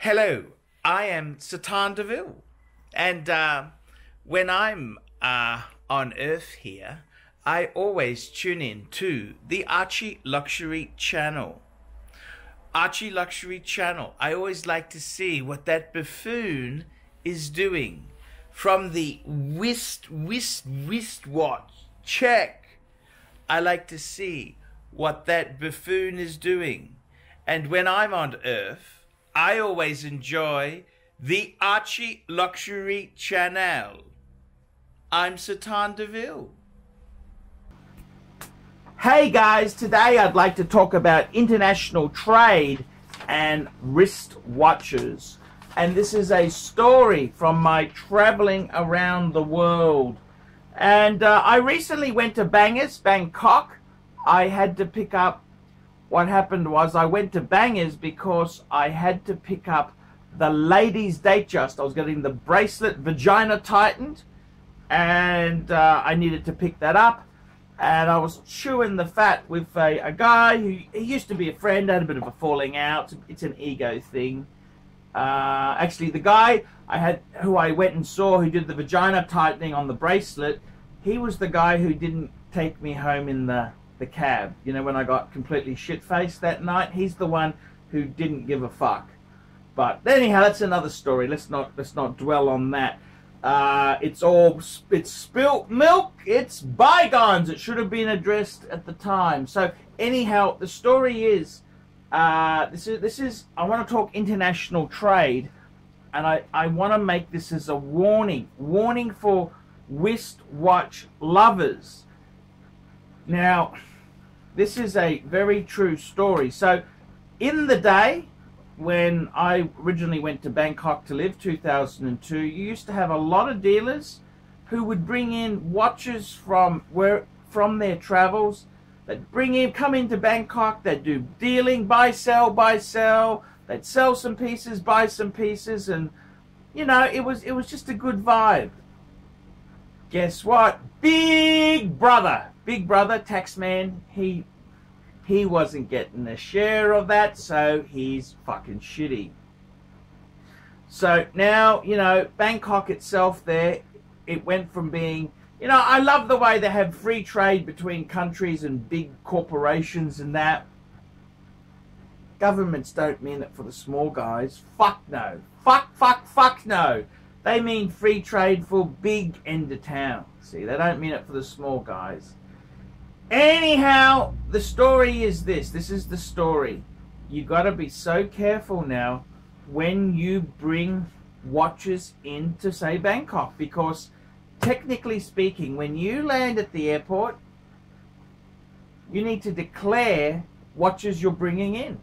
Hello, I am Satan DeVille, and when I'm on Earth here, I always tune in to the ArchieLuxury channel. ArchieLuxury channel. I always like to see what that buffoon is doing. From the wristwatch check, I like to see what that buffoon is doing. And when I'm on Earth, I always enjoy the ArchieLuxury channel. I'm Satan DeVille. Hey guys, today I'd like to talk about international trade and wristwatches. And this is a story from my traveling around the world. And I recently went to Bangkok. I had to pick up, what happened was I went to Bangers because I had to pick up the ladies' Datejust. I was getting the bracelet vagina tightened, and I needed to pick that up. And I was chewing the fat with a guy who he used to be a friend. I had a bit of a falling out. It's an ego thing. Actually, the guy who I went and saw who did the vagina tightening on the bracelet, he was the guy who didn't take me home in the cab. You know, when I got completely shit-faced that night, he's the one who didn't give a fuck. But anyhow, that's another story. Let's not dwell on that. It's spilt milk. It's bygones. It should have been addressed at the time. So anyhow, the story is this is I want to talk international trade, and I want to make this as a warning for wristwatch lovers. Now, this is a very true story. So, in the day when I originally went to Bangkok to live, 2002, you used to have a lot of dealers who would bring in watches from their travels. They'd come into Bangkok. They'd do dealing, buy, sell. They'd sell some pieces, buy some pieces, and you know, it was just a good vibe. Guess what? Big brother, taxman, he wasn't getting a share of that, so he's fucking shitty. So now, you know, Bangkok itself there, it went from being, you know, I love the way they have free trade between countries and big corporations and that. Governments don't mean it for the small guys. Fuck no. Fuck no. They mean free trade for big end of town. See, they don't mean it for the small guys. Anyhow, the story is this. This is the story. You got to be so careful now when you bring watches into, say, Bangkok, because technically speaking, when you land at the airport, you need to declare watches you're bringing in.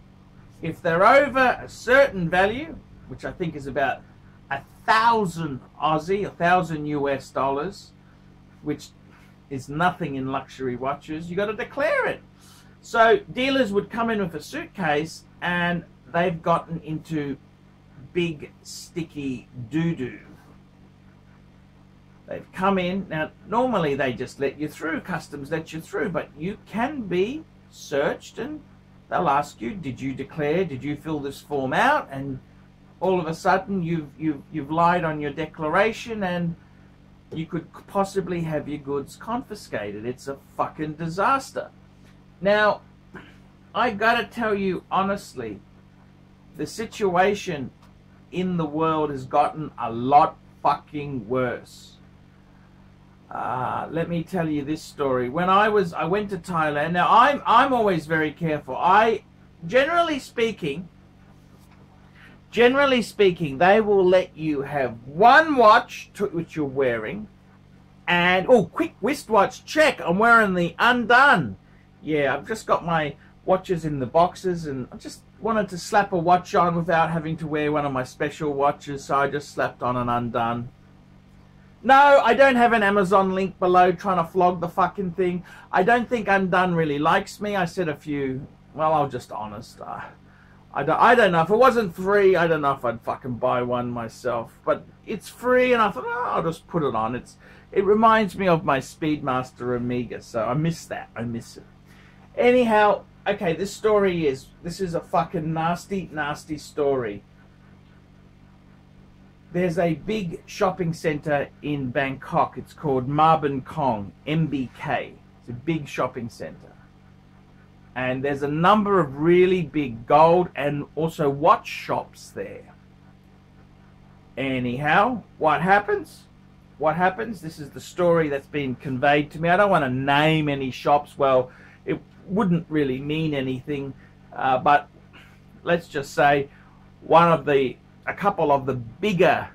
If they're over a certain value, which I think is about 1,000 Aussie, 1,000 US dollars, which is nothing in luxury watches, you got to declare it. So dealers would come in with a suitcase, and they've gotten into big sticky doo-doo. They've come in. Now, normally they just let you through, customs let you through, but you can be searched, and they'll ask you, did you declare, did you fill this form out? And all of a sudden you've lied on your declaration, and you could possibly have your goods confiscated. It's a fucking disaster. Now, I gotta tell you honestly, the situation in the world has gotten a lot fucking worse. Let me tell you this story. When I went to Thailand. Now I'm always very careful. Generally speaking, they will let you have one watch which you're wearing, and quick wristwatch check. I'm wearing the undone. Yeah, I've just got my watches in the boxes, and I just wanted to slap a watch on without having to wear one of my special watches, so I just slapped on an undone. No, I don't have an Amazon link below trying to flog the fucking thing. I don't think Undone really likes me. I said a few, well, I'll just honest. I don't know. If it wasn't free, I don't know if I'd fucking buy one myself. But it's free, and I thought, oh, I'll just put it on. It reminds me of my Speedmaster Amiga, so I miss that. I miss it. Anyhow, okay, this is a fucking nasty, nasty story. There's a big shopping center in Bangkok. It's called Kong, MBK. It's a big shopping center. And there's a number of really big gold and also watch shops there. Anyhow, what happens? What happens? This is the story that's been conveyed to me. I don't want to name any shops. Well, it wouldn't really mean anything. But let's just say a couple of the bigger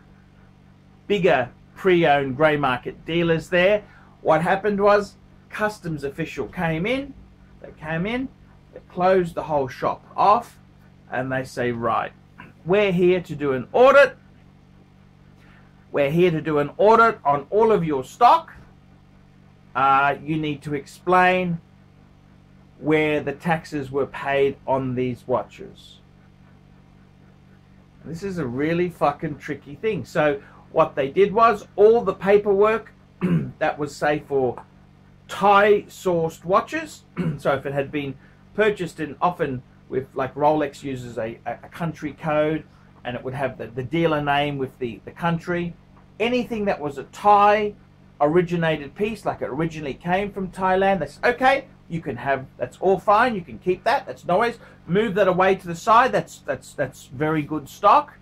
pre-owned grey market dealers there. What happened was, customs official came in. They closed the whole shop off, and they say, right, we're here to do an audit. We're here to do an audit on all of your stock. You need to explain where the taxes were paid on these watches. This is a really fucking tricky thing. So what they did was, all the paperwork that was, say, for Thai sourced watches, so if it had been purchased in, often with, like Rolex uses a country code, and it would have the dealer name with the country. Anything that was a Thai originated piece, like it originally came from Thailand, that's okay, you can have, that's all fine, you can keep that, that's no worries. Move that away to the side, that's very good stock.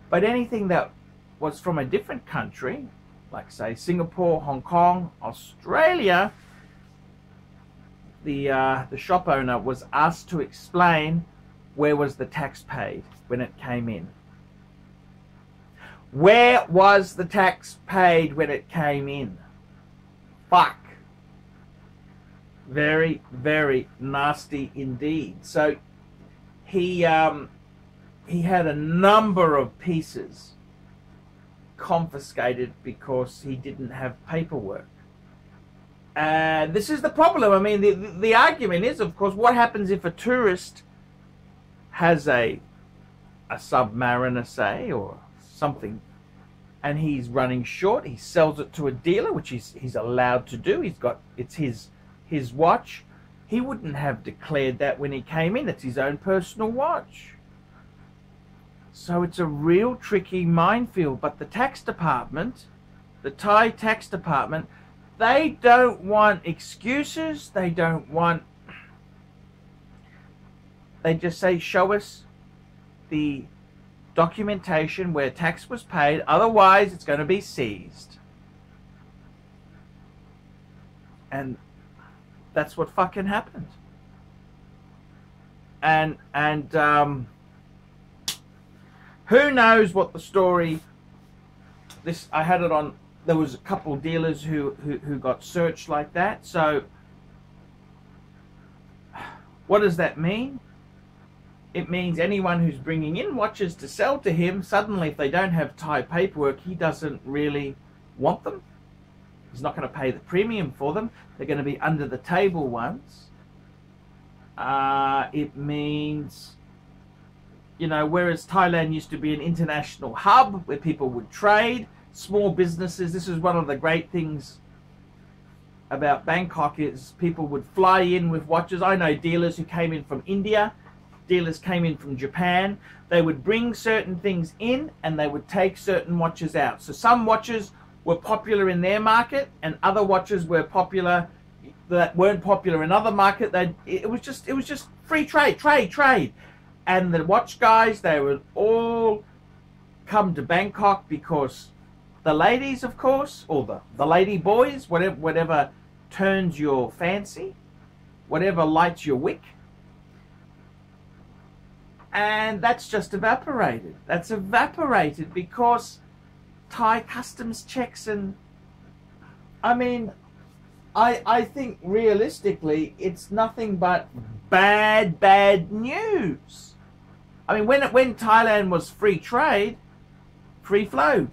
But anything that was from a different country, like say Singapore, Hong Kong, Australia, the shop owner was asked to explain where was the tax paid when it came in. Where was the tax paid when it came in? Fuck. Very, very nasty indeed. So he had a number of pieces confiscated because he didn't have paperwork. And this is the problem. I mean, the argument is, of course, what happens if a tourist has a Submariner, say, or something, and he's running short, he sells it to a dealer, which he's allowed to do. It's his watch. He wouldn't have declared that when he came in. It's his own personal watch. So it's a real tricky minefield. But the tax department, the Thai tax department, they don't want excuses. They just say, show us the documentation where tax was paid, otherwise it's going to be seized. And that's what fucking happened. And who knows what the story, I had it on, there was a couple dealers who got searched like that. So what does that mean? It means anyone who's bringing in watches to sell to him, suddenly if they don't have Thai paperwork, he doesn't really want them. He's not going to pay the premium for them. They're going to be under the table ones. It means, you know, whereas Thailand used to be an international hub where people would trade, small businesses, this is one of the great things about Bangkok, is people would fly in with watches. I know dealers who came in from India, dealers came in from Japan. They would bring certain things in and they would take certain watches out. So some watches were popular in their market and other watches were popular that weren't popular in other market. It was just free trade. And the watch guys, they would all come to Bangkok because the ladies, of course, or the lady boys, whatever turns your fancy, whatever lights your wick. And that's just evaporated. That's evaporated because Thai customs checks, and I mean, I think realistically it's nothing but bad news. I mean, when Thailand was free trade, free flow,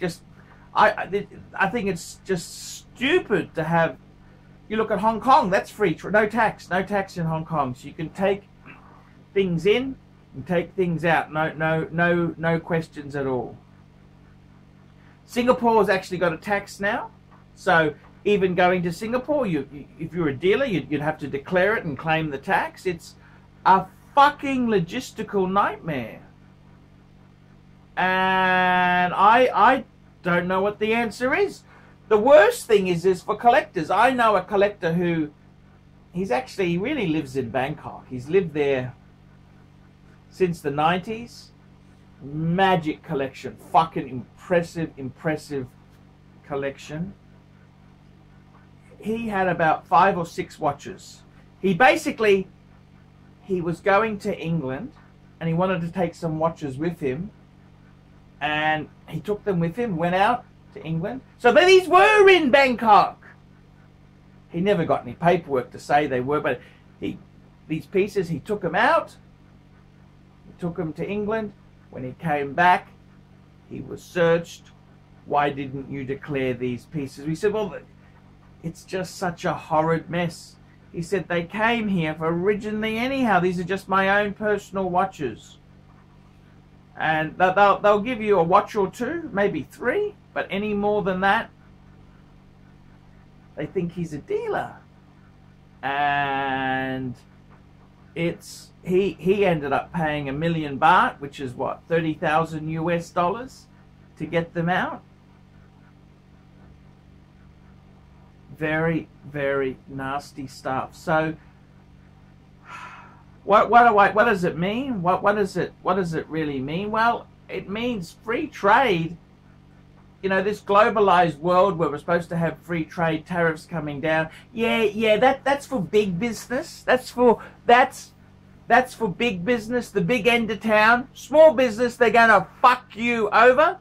I think it's just stupid to have. You look at Hong Kong, that's free, no tax in Hong Kong, so you can take things in and take things out, no questions at all. Singapore's actually got a tax now, so even going to Singapore, if you're a dealer, you'd have to declare it and claim the tax. It's a fucking logistical nightmare. And I don't know what the answer is. The worst thing is for collectors. I know a collector who, he really lives in Bangkok. He's lived there since the 90s. Magic collection. Fucking impressive collection. He had about 5 or 6 watches. He was going to England and he wanted to take some watches with him. And he took them with him, went out to England. So these were in Bangkok. He never got any paperwork to say they were, but these pieces, he took them out. He took them to England. When he came back, he was searched. Why didn't you declare these pieces? We said, well, it's just such a horrid mess. He said, they came here for originally anyhow. These are just my own personal watches. And they'll give you a watch or 2, maybe 3, but any more than that, they think he's a dealer. And he ended up paying $1 million baht, which is what, 30,000 US dollars, to get them out. Very, very nasty stuff. So what does it mean? What does it really mean? Well, it means free trade. You know, this globalized world where we're supposed to have free trade, tariffs coming down. Yeah, that's for big business. That's for big business, the big end of town. Small business, they're gonna fuck you over.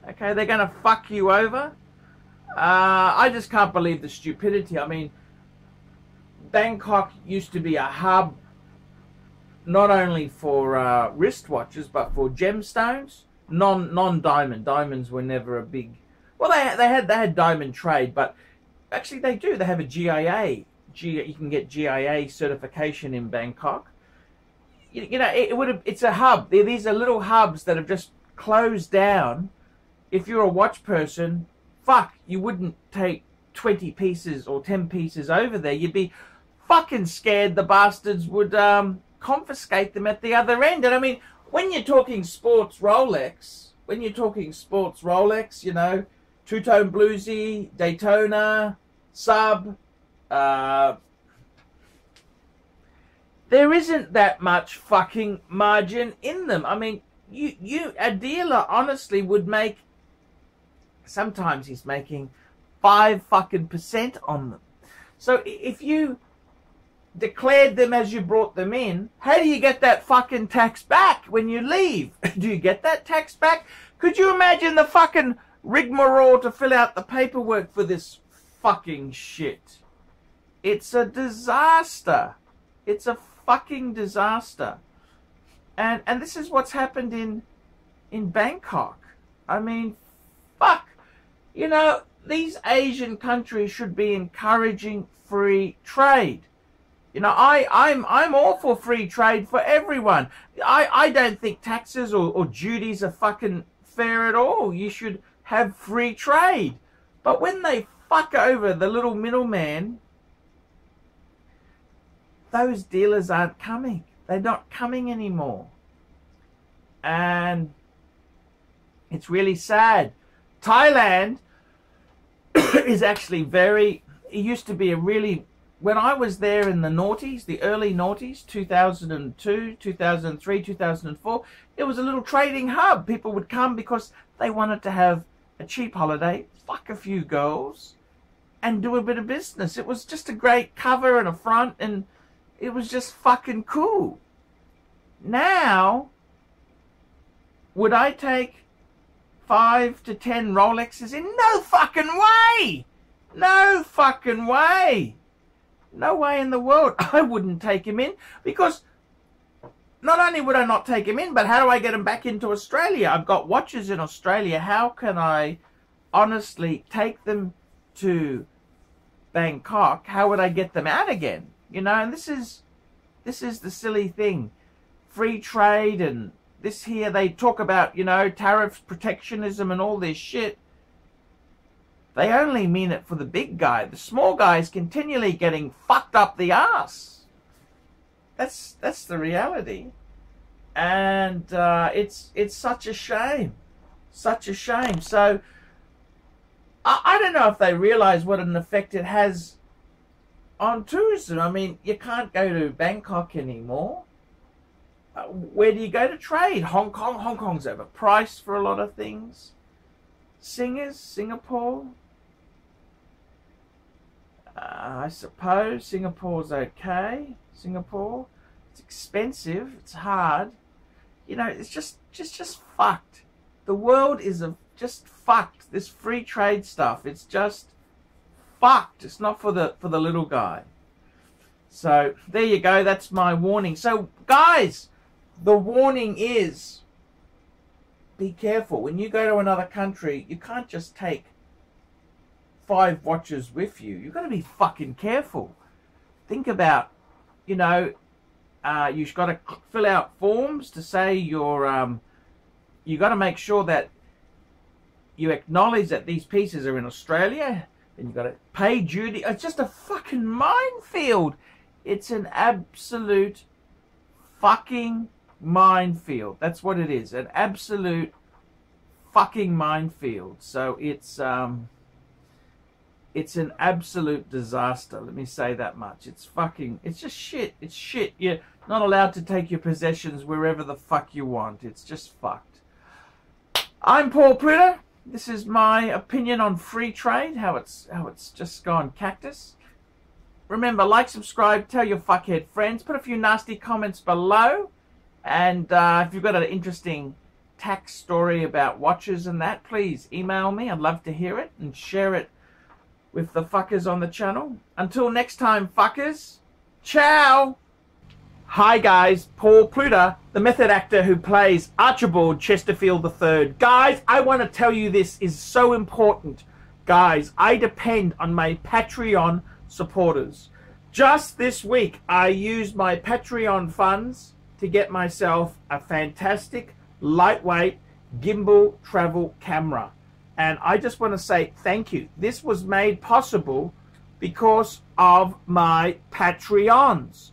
Okay, they're gonna fuck you over. I just can't believe the stupidity. I mean, Bangkok used to be a hub not only for wristwatches, but for gemstones, non-diamond. Diamonds were never a big. Well, they had diamond trade, but actually they do. They have a GIA. You can get GIA certification in Bangkok. You know, it's a hub. These are little hubs that have just closed down. If you're a watch person, fuck, you wouldn't take 20 pieces or 10 pieces over there. You'd be fucking scared the bastards would confiscate them at the other end. And I mean, when you're talking sports Rolex, you know, two-tone bluesy, Daytona, sub, there isn't that much fucking margin in them. I mean, a dealer honestly would make, sometimes he's making 5% on them. So if you declared them as you brought them in, how do you get that fucking tax back when you leave? Do you get that tax back? Could you imagine the fucking rigmarole to fill out the paperwork for this fucking shit? It's a disaster. It's a fucking disaster. And this is what's happened in Bangkok. I mean, fuck. You know, these Asian countries should be encouraging free trade. You know, I'm all for free trade for everyone. I don't think taxes or duties are fucking fair at all. You should have free trade. But when they fuck over the little middleman, those dealers aren't coming. They're not coming anymore. And it's really sad. Thailand is actually it used to be a really, when I was there in the noughties, the early noughties, 2002, 2003, 2004, it was a little trading hub. People would come because they wanted to have a cheap holiday, fuck a few girls, and do a bit of business. It was just a great cover and a front, and it was just fucking cool. Now, would I take 5 to 10 Rolexes in? No fucking way! No fucking way! No way in the world I wouldn't take him in, because not only would I not take him in, but how do I get him back into Australia? I've got watches in Australia. How can I honestly take them to Bangkok? How would I get them out again? You know, and this is the silly thing. Free trade and this here, they talk about, you know, tariffs, protectionism and all this shit. They only mean it for the big guy. The small guy is continually getting fucked up the ass. That's the reality. And and it's such a shame, such a shame. So I don't know if they realize what an effect it has on tourism. I mean, you can't go to Bangkok anymore. Where do you go to trade? Hong Kong. Hong Kong's overpriced for a lot of things. Singers, Singapore. I suppose Singapore's okay. Singapore, it's expensive. It's hard. You know, it's just fucked. The world is just fucked. This free trade stuff, it's just fucked. It's not for the little guy. So there you go. That's my warning. So guys, the warning is, be careful. When you go to another country, you can't just take 5 watches with you. You've got to be fucking careful. Think about, you know, you've got to fill out forms to say you're, you got to make sure that you acknowledge that these pieces are in Australia. Then you've got to pay duty. It's just a fucking minefield. It's an absolute fucking minefield. That's what it is. An absolute fucking minefield. So it's an absolute disaster. Let me say that much. It's just shit. It's shit. You're not allowed to take your possessions wherever the fuck you want. It's just fucked. I'm Paul Pluter. This is my opinion on free trade, how it's just gone cactus. Remember, like, subscribe, tell your fuckhead friends, put a few nasty comments below, and if you've got an interesting tax story about watches and that, please email me. I'd love to hear it, and share it with the fuckers on the channel. Until next time, fuckers, ciao! Hi guys, Paul Pluter, the method actor who plays Archibald Chesterfield III. Guys, I want to tell you, this is so important. Guys, I depend on my Patreon supporters. Just this week, I used my Patreon funds to get myself a fantastic, lightweight, gimbal travel camera. And I just want to say thank you. This was made possible because of my Patreons.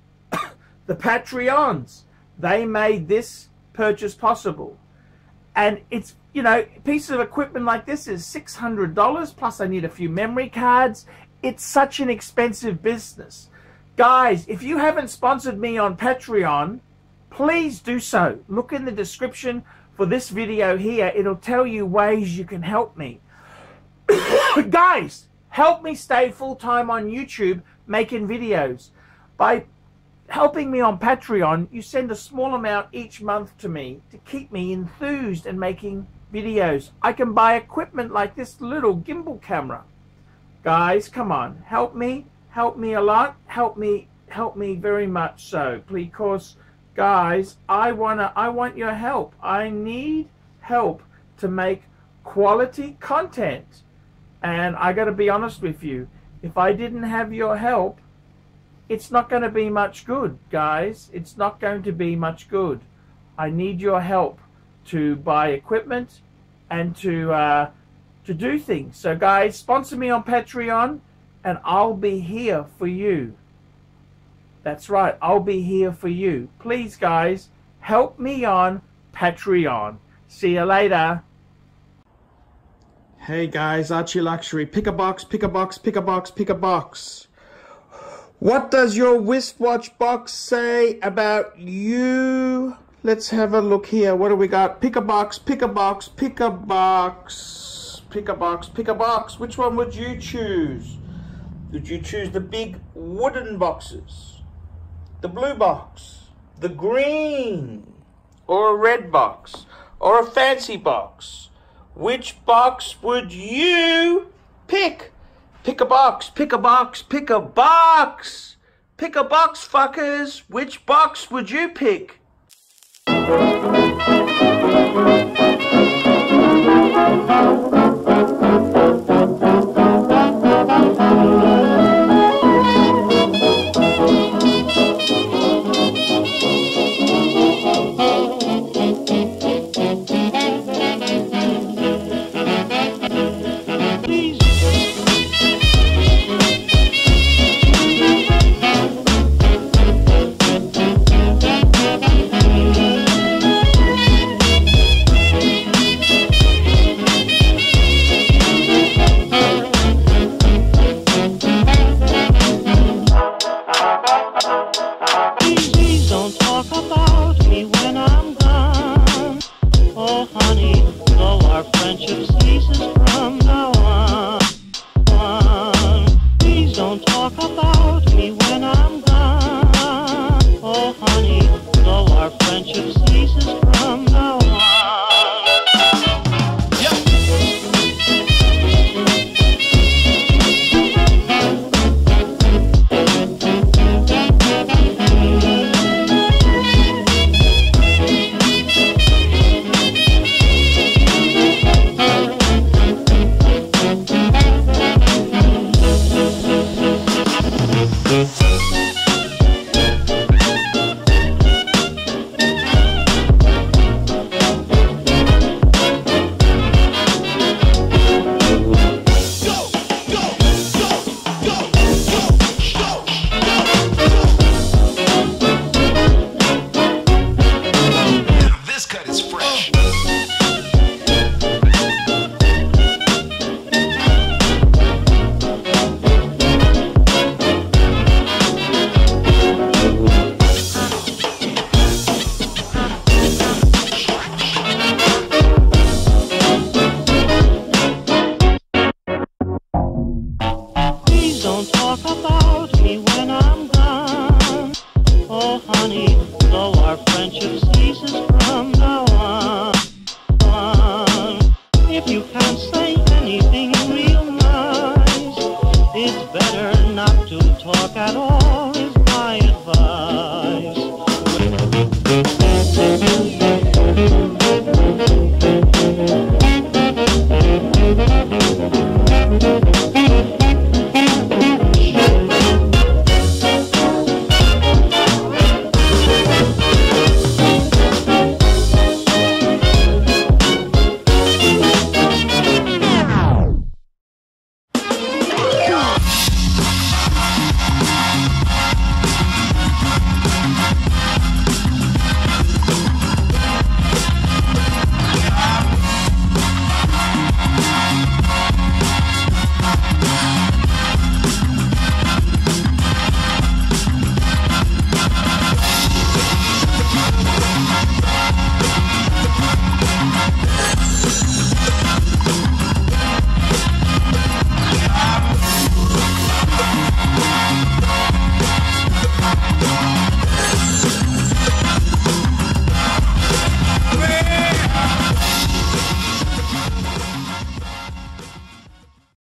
The Patreons, they made this purchase possible. And it's, you know, a piece of equipment like this is $600, plus I need a few memory cards. It's such an expensive business. Guys, if you haven't sponsored me on Patreon, please do so. Look in the description for this video here. It'll tell you ways you can help me. Guys, help me stay full-time on YouTube making videos. By helping me on Patreon, you send a small amount each month to me to keep me enthused and making videos. I can buy equipment like this little gimbal camera. Guys, come on, help me a lot, help me very much so, because guys, I want your help. I need help to make quality content. And I got to be honest with you, if I didn't have your help, it's not going to be much good, guys. It's not going to be much good. I need your help to buy equipment and to do things. So guys, sponsor me on Patreon and I'll be here for you. That's right, I'll be here for you. Please guys, help me on Patreon. See you later. Hey guys, ArchieLuxury. Pick a box, pick a box, pick a box, pick a box. What does your wristwatch box say about you? Let's have a look here. What do we got? Pick a box, pick a box, pick a box, pick a box, pick a box. Which one would you choose? Would you choose the big wooden boxes, the blue box, the green, or a red box, or a fancy box? Which box would you pick? Pick a box, pick a box, pick a box. Pick a box, fuckers. Which box would you pick? you